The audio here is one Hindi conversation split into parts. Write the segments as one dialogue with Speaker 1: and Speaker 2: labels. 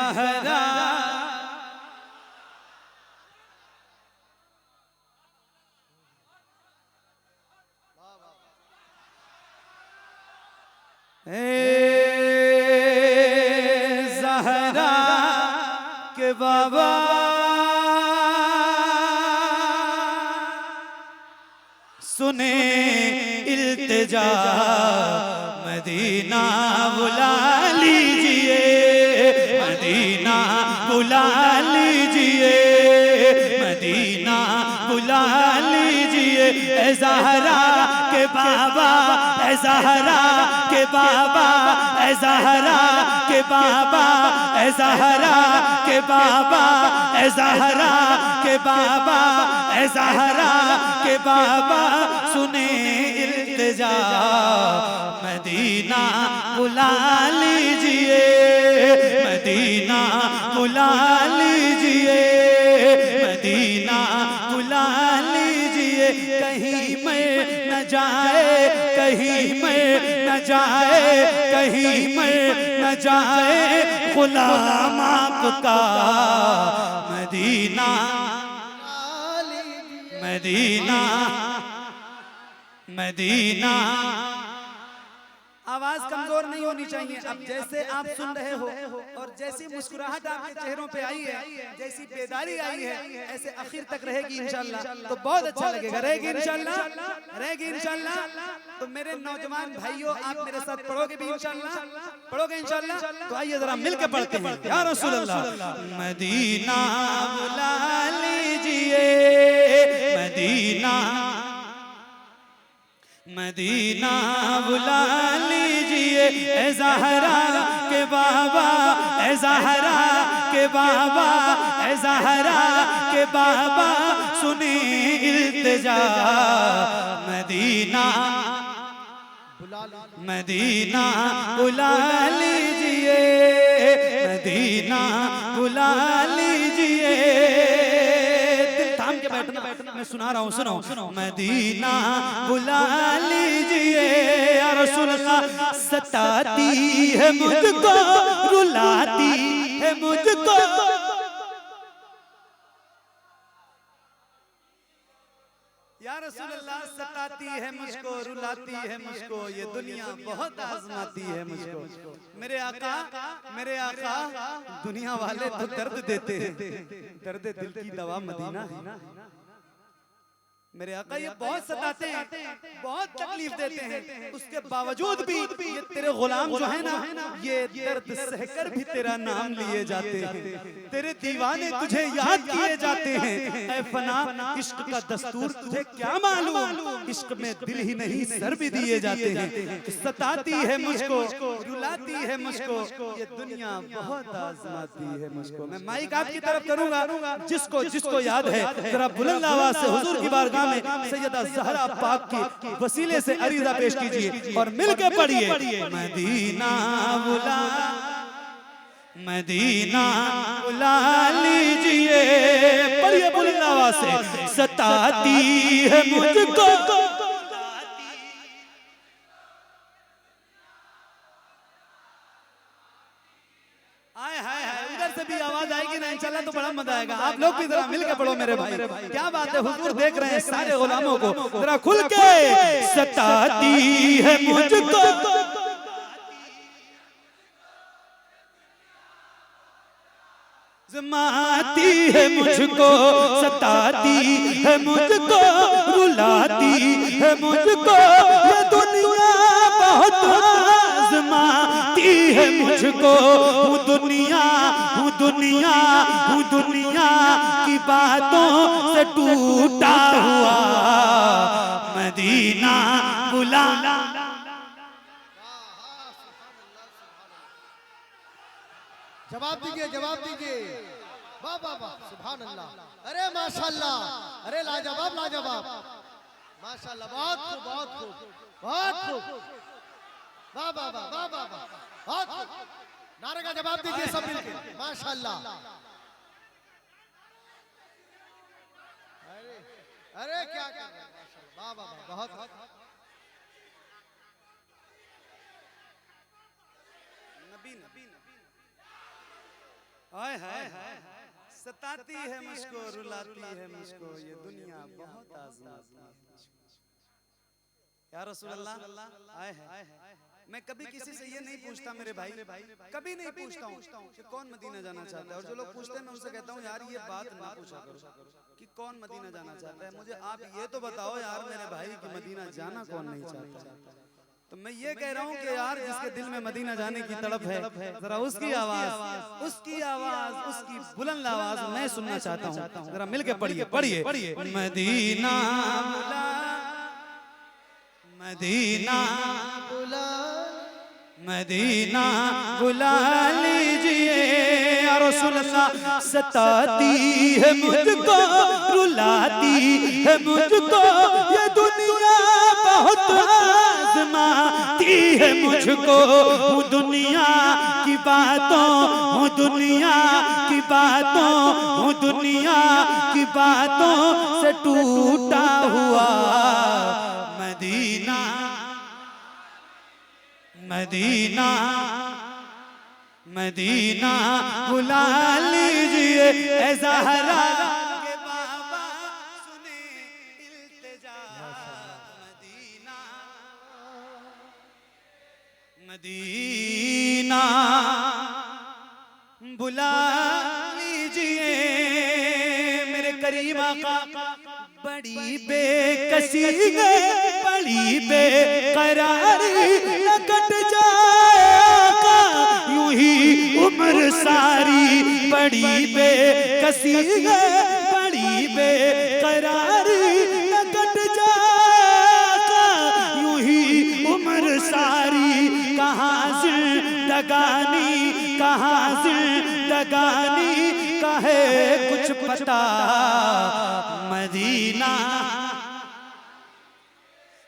Speaker 1: ज़हरा ज़हरा के बाबा सुने इल्तिजा मदीना बुला लीजिए, मदीना बुला लीजिए, मदीना बुला लीजिए। ए ज़हरा के बाबा, ए ज़हरा के बाबा, ए ज़हरा के बाबा, ए ज़हरा के बाबा, ए ज़हरा के बाबा, ए ज़हरा के बाबा सुने इल्तिजा मदीना बुला लीजिए, मदीना बुला लीजिए, मदीना बुला लीजिए। कहीं मैं न जाए, कहीं मैं न जाए, कहीं मैं न जाए गुलाम आपका मदीना, मदीना, मदीना। आवाज कमजोर नहीं होनी चाहिए। अब जैसे आप सुन रहे हो और जैसी मुस्कुराहट आपके चेहरों पे आई है, जैसी बेदारी आई है, ऐसे आखिर तक रहेगी इंशाल्लाह, तो बहुत अच्छा लगेगा। रहेगी इंशाल्लाह, रहेगी इंशाल्लाह। तो मेरे नौजवान भाइयों, आप मेरे साथ पढ़ोगे भी इंशाल्लाह, पढ़ोगे इंशाल्लाह? तो आइए जरा मिलकर पढ़ते हैं। या रसूल अल्लाह मदीना बुला लीजिए, मदीना, मदीना बुला लीजिए। ए ज़हरा के बाबा, ए ज़हरा के बाबा, ए ज़हरा के बाबा सुनी इल्तिजा मदीना, मदीना बुला लीजिए, मदीना बुला लीजिए। थाम के बैठना, मैं सुना रहा हूँ, सुनो। मदीना बुला लीजिए। या रसूल अल्लाह सताती है मुझको, रुलाती है मुझको, या रसूल अल्लाह सताती है मुझको, रुलाती है मुझको, ये दुनिया बहुत आजमाती है मुझको। मेरे आका, मेरे आका, दुनिया वाले तो दर्द देते हैं, दर्द दिल की दवा मदीना है। मेरे आका ये बहुत सताते हैं, बहुत तकलीफ देते हैं, उसके बावजूद भी ये तेरे गुलाम जो है ना, ये दर्द सहकर भी तेरा नाम लिए जाते हैं। तेरे दीवाने तुझे याद किए जाते हैं। ऐ फना इश्क का दस्तूर तुझे क्या मालूम, इश्क में दिल ही नहीं सर भी दिए जाते हैं। सताती है मुझको, रुलाती है मुझको, ये दुनिया बहुत आजमाती है मुझको। मैं माइक आपकी तरफ करूंगा, जिसको जिसको याद है जरा बुलंद आवाज से हुजूर की बारगाह में सैयदा ज़हरा पाक की वसीले से अरीज़ा पेश कीजिए और मिलके पढ़िए। मदीना बुला, मदीना बुला लीजिए। पढ़िए बुलंद आवाज से। सताती है मुझको, भी आवाज आएगी ना इंशाल्लाह तो बड़ा मजा आएगा। आप लोग भी जरा मिलकर पढ़ो मेरे भाई। क्या बात है, हुजूर देख रहे हैं सारे गुलामों को, जरा खुल के। सताती है मुझको, ज़माती है मुझको, सताती है मुझको, रुलाती है मुझको, ये दुनिया बहुत आज़माती है मुझको। हूँ दुनिया, हूँ दुनिया, हूँ दुनिया की बातों से टूटा हुआ, मदीना बुला।
Speaker 2: जवाब दीजिए, जवाब दीजिए। वाह वाह वाह, सुभान अल्लाह। अरे माशाल्लाह, अरे लाजवाब लाजवाब, माशाल्लाह, बहुत खूब, बहुत खूब, बहुत खूब। वाह वाह वाह, वाह वाह वाह, बहुत खूब। नारे का जवाब दीजिए सब मिलके, माशाल्लाह। अरे अरे क्या कर रहे हैं, माशाल्लाह, वाह वाह वाह, बहुत।
Speaker 1: हाय हाय सताती है मुझको, रुलाती है मुझको, ये दुनिया बहुत आजमाती है मुझको। या रसूल अल्लाह आए हैं। मैं कभी किसी से ये नहीं पूछता मेरे भाई, कभी नहीं पूछता हूँ कि कौन मदीना जाना चाहता है। और जो लोग पूछते हैं मैं उनसे कहता हूँ यार ये बात ना पूछा करो कि कौन मदीना जाना चाहता है। मुझे आप ये तो बताओ यार मेरे भाई कि मदीना जाना कौन नहीं चाहता। तो मैं ये कह रहा हूँ कि यार जिसके दिल में मदीना जाने की तड़प है, जरा उसकी आवाज, उसकी बुलंद आवाज मैं सुनना चाहता हूँ। जरा मिलके पढ़िए पढ़िए। मदीना मदीना मदीना बुला लीजिए या रसूल अल्लाह। सताती है मुझको, रुलाती है मुझको, ये दुनिया बहुत आजमाती है मुझको। हूँ दुनिया की बातों, हूँ दुनिया की बातों, हूँ दुनिया की बातों से टूटा हुआ। मदीना मदीना मदीना बुला लीजिए ए ज़हरा के बाबा, सुने इल्तिजा। मदीना मदीना बुला लीजिए मेरे करीम आका। बड़ी बेकसी है, बड़ी बेकरारी, न कट जाएगा यूं ही उम्र सारी। बड़ी बेकसी है, बड़ी बेकरारी, न कट जाएगा यूं ही उम्र सारी। कहाँ जिंदगानी, कहाँ जिंदगानी का है कुछ पता। मदीना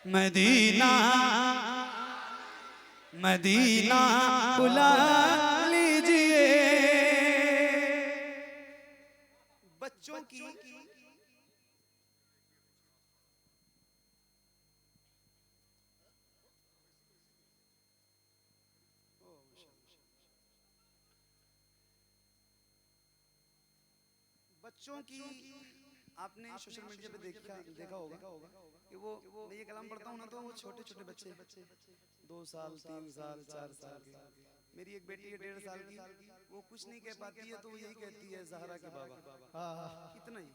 Speaker 1: मदीना मदीना बुला लीजिए। बच्चों की आपने सोशल मीडिया पे देखा होगा कि वो मैं ये कलाम पढ़ता हूँ ना तो वो छोटे छोटे बच्चे 2 साल 3 साल 4 साल के। मेरी एक बेटी है 1.5 साल की, वो कुछ नहीं कह पाती है तो वो यही कहती है ज़हरा के बाबा। इतना ही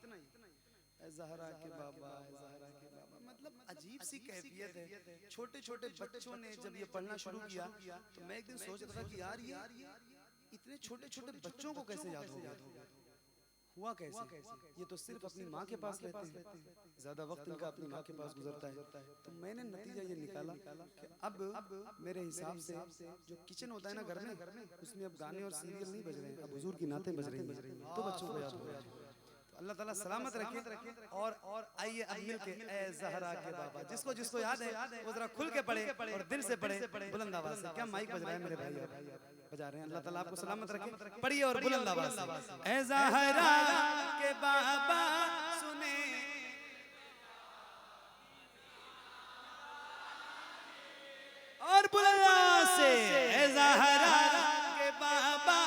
Speaker 1: ज़हरा के बाबा, ज़हरा के बाबा। मतलब अजीब सी कैफियत है। छोटे छोटे बच्चों ने जब ये पढ़ना शुरू किया तो मैं एक दिन सोच रहा था कि यार ये इतने छोटे छोटे बच्चों को कैसे याद हो गया। हुआ कैसे? ये तो सिर्फ अपनी माँ के पास रहते हैं, ज्यादा वक्त इनका अपनी माँ के पास गुजरता है। तो मैंने नतीजा ये निकाला कि अब मेरे हिसाब से जो किचन होता है ना घर में, उसमें अब गाने और सीरियल नहीं बज रहे हैं, अब हुजूर की नातें बज रही हैं, तो बच्चों को याद हो गया। तो अल्लाह ताला सलामत रखे। और आइए अब मिलके ए ज़हरा के बाबा, जिसको जिसको याद है वो जरा खुल के पढ़े और दिल से पढ़े, बुलंद आवाज से। क्या माइक बज रहा है मेरे भाई? बजा रहे हैं। अल्लाह ताला आपको सलामत रखे। पढ़िए और बुलंद आवाज से। ए ज़हरा के बाबा सुने, और बुलंद आवाज से ए ज़हरा के बाबा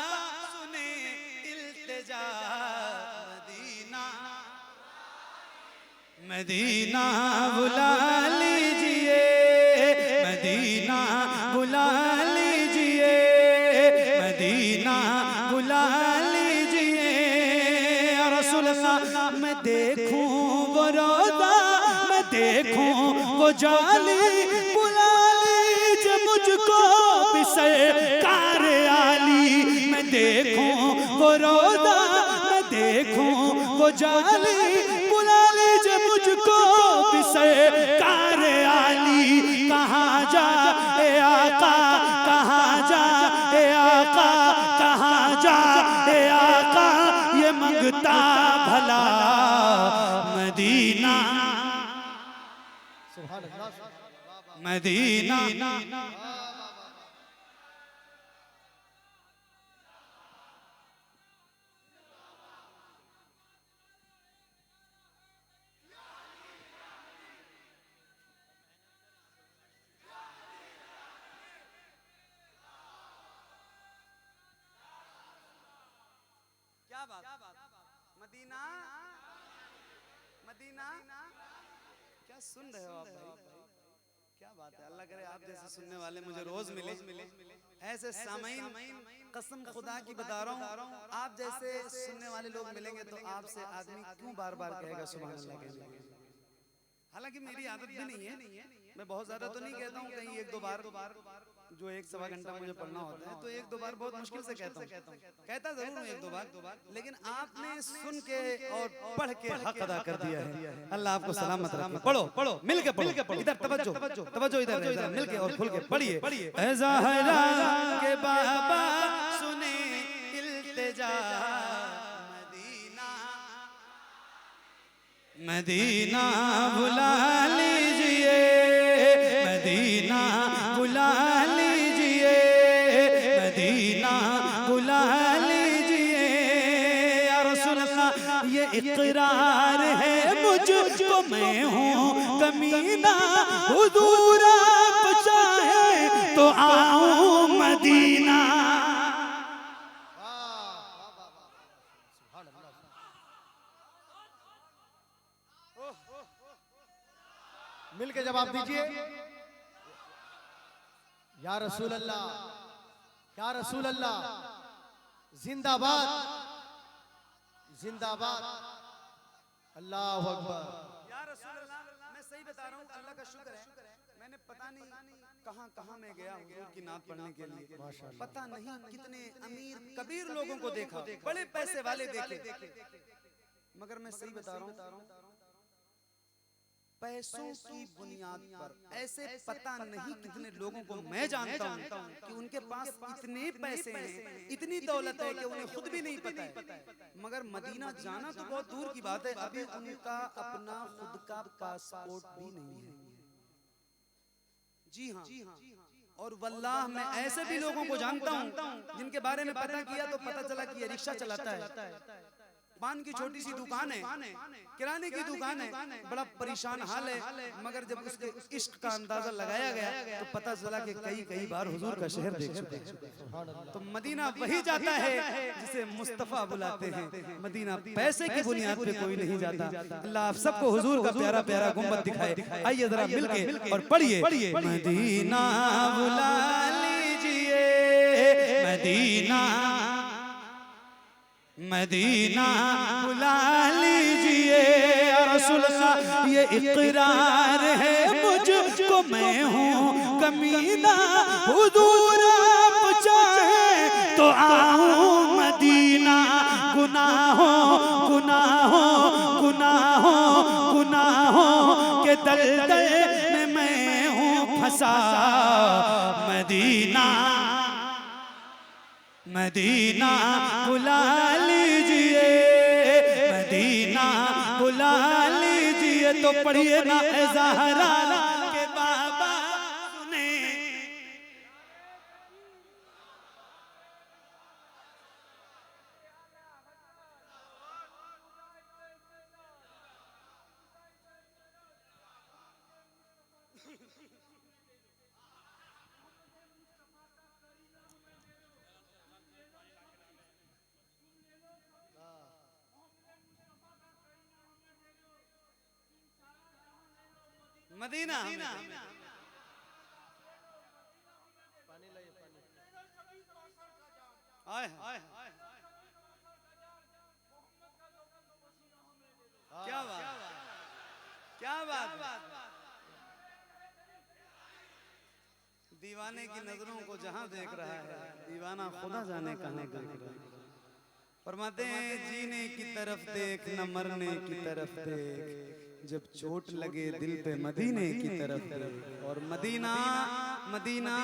Speaker 1: सुने इल्तिजा। मदीना बुला लीजिए, मदीना बुला लीजिए, मदीना बुला लीजिए या रसूल अल्लाह। मैं देखूं वो रोज़ा, मैं देखूं वो जाली, बुला लीजिए मुझको भी सरकार आली। मैं देखूं वो रोज़ा, मैं देखूं वो जाली, बुला लीजिए मुझको भी सरकार आली। कहाँ जा ए आका, कहाँ जा ए आका, कहाँ जा ए आका, ये मंगता भला मदीना मदीना। मदीना मदीना क्या सुन रहे हो आप भाई? क्या बात है, अल्लाह करे आप जैसे सुनने वाले मुझे रोज मिले। ऐसे सामईन कसम खुदा की बता रहा हूँ, आप जैसे सुनने वाले लोग मिलेंगे तो आपसे आदमी क्यों बार बार कहेगा सुभान अल्लाह कहने के लिए। हालांकि मेरी आदत भी नहीं है, मैं बहुत ज्यादा तो नहीं कहता हूँ, कहीं एक दो बार जो 1-1.25 घंटा मुझे पढ़ना होता है तो 1-2 बार बहुत मुश्किल से कहता हूँ, कहता जरूर हूँ 1-2 बार, लेकिन आपने सुन के और पढ़ के हक अदा कर दिया है। अल्लाह आपको सलामत रखे। पढ़ो पढ़ो मिल के पढ़ो, इधर तवज्जो तवज्जो, इधर मिल के और खुल के पढ़िए। ऐ ज़हरा के बाबा सुने इल्तिजा, मदीना बुला लीजिए, मदीना बुला लीजिए, मदीना बुला लीजिए। या रसूल अल्लाह ये इकरार है मुझको, मैं हूँ कमीना, हुजूर आप चाहे तो आऊँ मदीना।
Speaker 2: मिल के जवाब दीजिए। या रसूल अल्लाह, या रसूल अल्लाह, जिंदाबाद जिंदाबाद, अल्लाह अकबर।
Speaker 1: या रसूल अल्लाह, मैं सही बता रहा हूँ, अल्लाह का शुक्र है, मैंने पता नहीं कहाँ मैं गया हुजूर की नात पढ़ने के लिए, पता नहीं कितने अमीर कबीर लोगों को देखा, बड़े पैसे वाले देखे, मगर मैं सही बता रहा हूँ, पैसों की बुनियाद पर ऐसे पता नहीं कितने लोगों को मैं जानता हूँ कि उनके पास इतने पैसे हैं, इतनी दौलत है कि उन्हें खुद भी नहीं पता है, मगर मदीना जाना तो बहुत दूर की बात है, अभी उनका अपना खुद का पासपोर्ट भी नहीं है। जी हाँ, और वल्लाह मैं ऐसे भी लोगों को जानता हूँ जिनके बारे में पता किया तो पता चला कि ये रिक्शा चलाता है, पान की छोटी सी दुकान है, किराने की दुकान है, बड़ा परेशान हाल है, मगर जब उसके इश्क का अंदाजा लगाया गया तो पता चला कि कई बार हुजूर का शहर देख चुके। तो मदीना वही जाता है जिसे मुस्तफा बुलाते हैं, मदीना पैसे की बुनियाद पे कोई नहीं जाता। अल्लाह आप सबको हुजूर का प्यारा प्यारा गुंबद दिखाए। आइए जरा मिलके और पढ़िए, मदीना बुला लीजिए, मदीना मदीना बुला लीजिए। रसूल अल्लाह ये इकरार है मुझको, मैं हूँ कमीना, हुजूर आप चाहे तो आऊँ मदीना। गुनाहों गुनाहों गुनाहों गुनाहों के दलदल में मैं हूँ फंसा, मदीना मदीना बुला लीजिए, मदीना बुला लीजिए। तो पढ़िए ना ऐ ज़हरा के बाबा सुने। मदीना क्या बात, क्या बात, दीवाने की नजरों को जहां देख रहा है, दीवाना खुदा जाने कहां देख रहा है। फरमाते हैं जीने की तरफ देख न मरने की तरफ देख, जब चोट लगे दिल पे मदीने की तरफ देख। और मदीना मदीना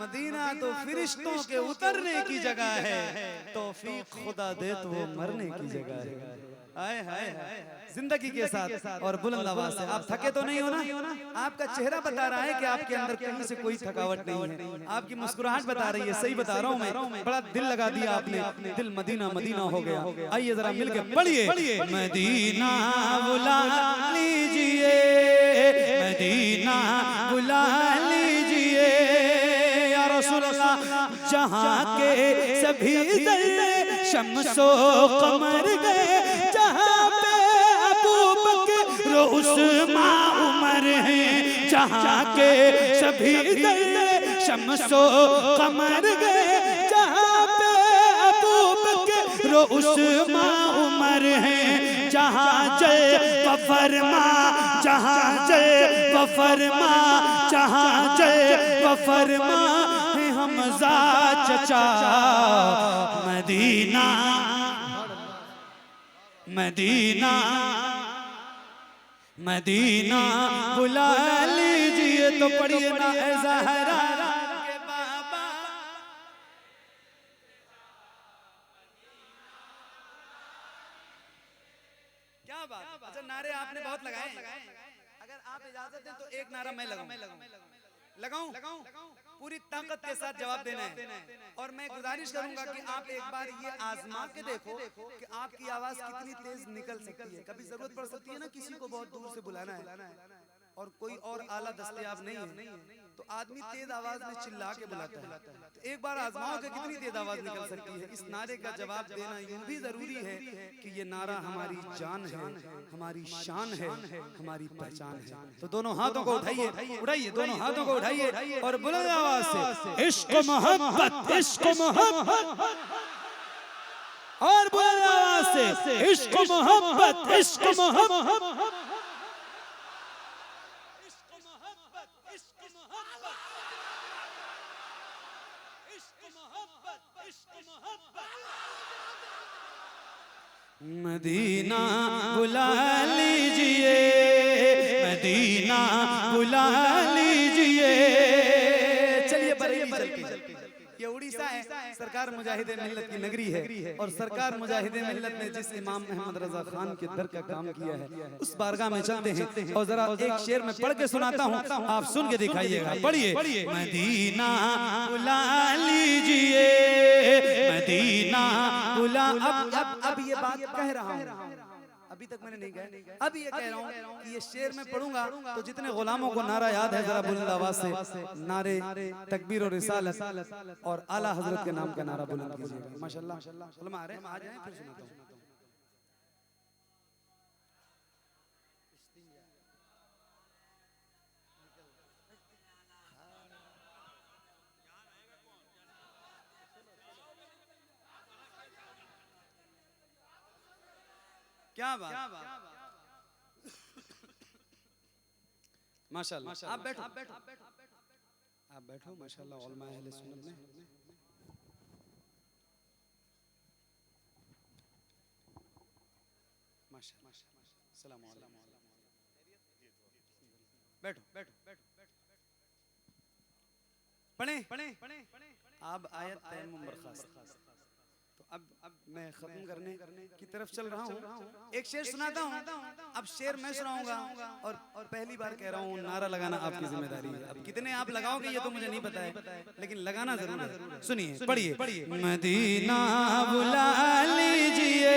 Speaker 1: मदीना तो फरिश्तों के उतरने की जगह है, तौफीक खुदा दे तो वो मरने की जगह है। हाय हाय जिंदगी के साथ और बुलंद आवाज से। आप थके तो नहीं हो ना? आपका चेहरा बता रहा है कि आपके अंदर कहीं से कोई थकावट नहीं है, आपकी मुस्कुराहट बता रही है। सही बता रहा हूँ मैं, बड़ा दिल लगा दिया आपने, दिल मदीना मदीना हो गया। आइए जरा मिलके पढ़िए, मदीना बुला लीजिए, मदीना बुला लीजिए। या रसूल अल्लाह जहाँ के सभी शम्सो कमर गए,
Speaker 3: रोस्मा उमर हैं जहाँ के सभी दर शम्सो कमर गए जहाँ पे अबू बकर रोस्मा उमर हैं जहाँ जय वफरमा जहाँ जय वफरमा जहाँ जय वफरमा है हमजा चचा मदीना मदीना मदीना बुला लीजिए तो पढ़िए ना ऐ ज़हरा के बाबा।
Speaker 1: क्या बात। अच्छा नारे आपने बहुत लगाए, अगर आप इजाजत दें तो एक नारा मैं लगाऊं पूरी ताकत के साथ जवाब देना है। और मैं गुजारिश करूंगा कि आप एक बार ये आजमा के देखो कि आपकी आवाज कितनी तेज निकल सकती है। कभी जरूरत पड़ सकती है ना किसी को बहुत दूर से बुलाना है और कोई और आला दस्तयाब नहीं है तो आदमी तेज आवाज में चिल्ला के बुलाता है। तो एक बार आजमाओ कि कितनी तेज आवाज निकल सकती है। इस नारे का जवाब देना यूं भी जरूरी है कि ये नारा हमारी जान है, हमारी शान है, हमारी पहचान है। तो दोनों हाथों को उठाइए दोनों हाथों को उठाइए और बुलंद आवाज से
Speaker 3: इश्क मोहब्बत इश्क मोहब्बत और बुलंद आवाज से इश्क मोहब्बत इश्क मोहब्बत
Speaker 1: मदीना बुला लीजिए मदीना बुला लीजिए। चलिए बरेली चलते। ये उड़ीसा है, सरकार मुजाहिदे मिल्लत की नगरी है और सरकार मुजाहिदे मिल्लत ने जिस इमाम अहमद रजा खान के दर का काम किया है उस बारगाह में चलते हैं और जरा एक शेर में पढ़ के सुनाता हूँ, आप सुन के दिखाइएगा। पढ़िए मदीना बुला लीजिए मदीना बुला। अब ये बात कह रहा हूँ, अभी तक मैंने नहीं कहा, अब ये कह रहा हूँ कि ये शेर में पढ़ूंगा तो जितने गुलामों को नारा याद है जरा बुलंद आवाज से नारे तकबीर और रिसालत और आला हजरत के नाम का नारा बुलंद कीजिएगा। माशाल्लाह उलमा आ रहे हैं, आ जाएं फिर सुनाता हूँ। क्या बात। माशाल्लाह आप बैठो माशाल्लाह उलमा अहले सुन्नत में माशाल्लाह। अस्सलाम वालेकुम। बैठो पढ़े अब आयत तयम्मुम बर्खास्त। तो अब मैं खत्म करने की तरफ चल रहा हूँ। एक शेर सुनाता हूँ, अब शेर मैं सुनाऊंगा और पहली बार कह रहा हूँ नारा लगाना आपकी जिम्मेदारी है। अब कितने आप लगाओगे ये तो मुझे नहीं पता है लेकिन लगाना जरूर है। सुनिए पढ़िए मदीना बुला लीजिए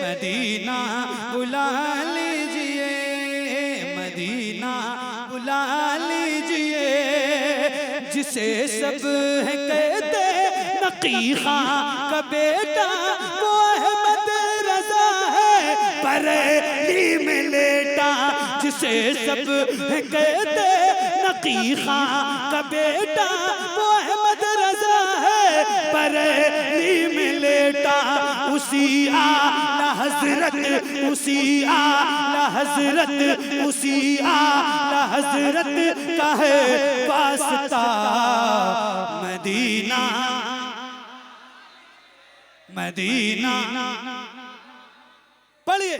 Speaker 1: मदीना बुला लीजिए मदीना बुला लीजिए जिसे सब है कहते नकीखा का बेटा वो अहमद रजा है बरेली में लेटा जिसे सब कहते नकीखा का बेटा वो अहमद रजा है बरेली में लेटा उसी आला हजरत उसी आला हजरत उसी आला हजरत का है वास्ता मदीना मदीना। पढ़िए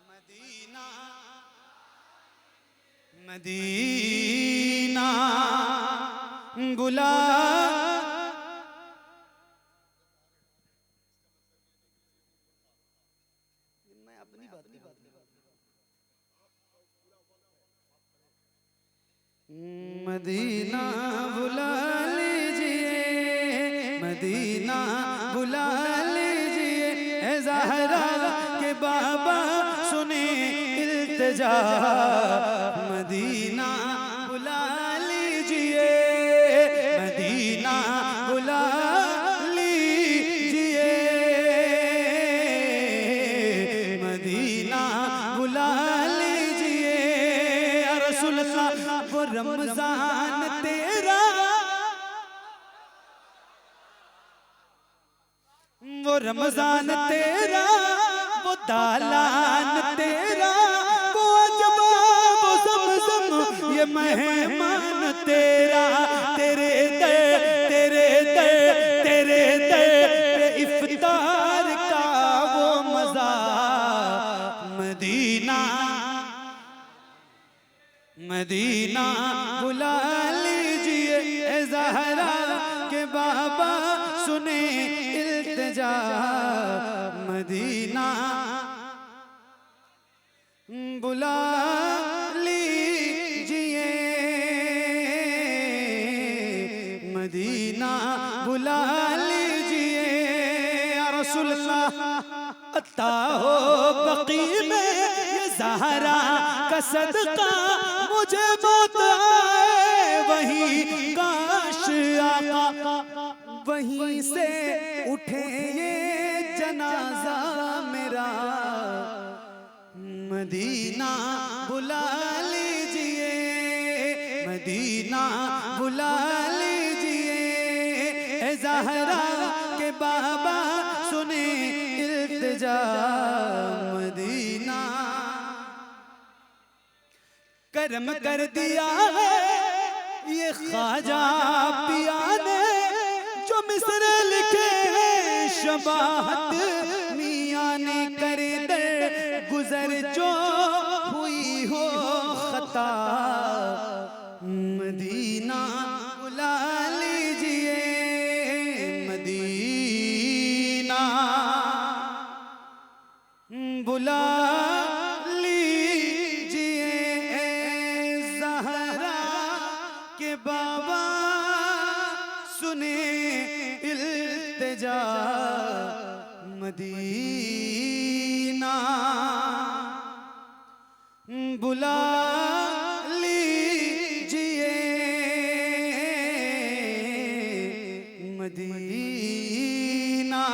Speaker 1: मदीना मदीना बुला मदीना बुला लीजिए मदीना बुला लीजिए ए ज़हरा के बाबा सुने इल्तिजा मदीना बुला
Speaker 3: रमजान तेरा, वो रमजान तेरा, वो दालान तेरा, वो अजबा वो ज़मज़म ये मेहमान तेरा। तेरे दर तेरे दर तेरे दर पे इफ्तार का वो मज़ा, मदीना मदीना बुला लीजिए ए ज़हरा के बाबा सुने इल्तिजा। मदीना बुला लीजिए, मदीना बुला लीजिए। या रसूल अल्लाह अता हो बकी में ये ज़हरा का सदका, मुझे मौत आए वहीं काश आका, वहीं से उठे ये जनाजा मेरा। मदीना बुला लीजिए, मदीना बुला लीजिए ए ज़हरा के बाबा सुने इल्तिजा। मदीना करम कर दिया है ये ख्वाजा पिया ने, जो मिसरे लिखे शबाहत मियां ने। कर दे गुजर जो हुई हो खता, मदीना बुला लीजिए, मदीना बुला लीजिए ए ज़हरा के बाबा सुने इल्तिजा। मदीना बुला लीजिए, मदीना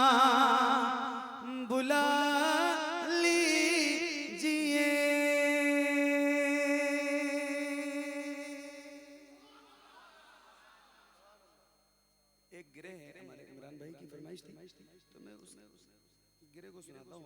Speaker 3: बुला लीजिए। एक गिरे है हमारे इमरान भाई की फरमाइश थी, तो मैं उस गिरे को सुनाता हूँ।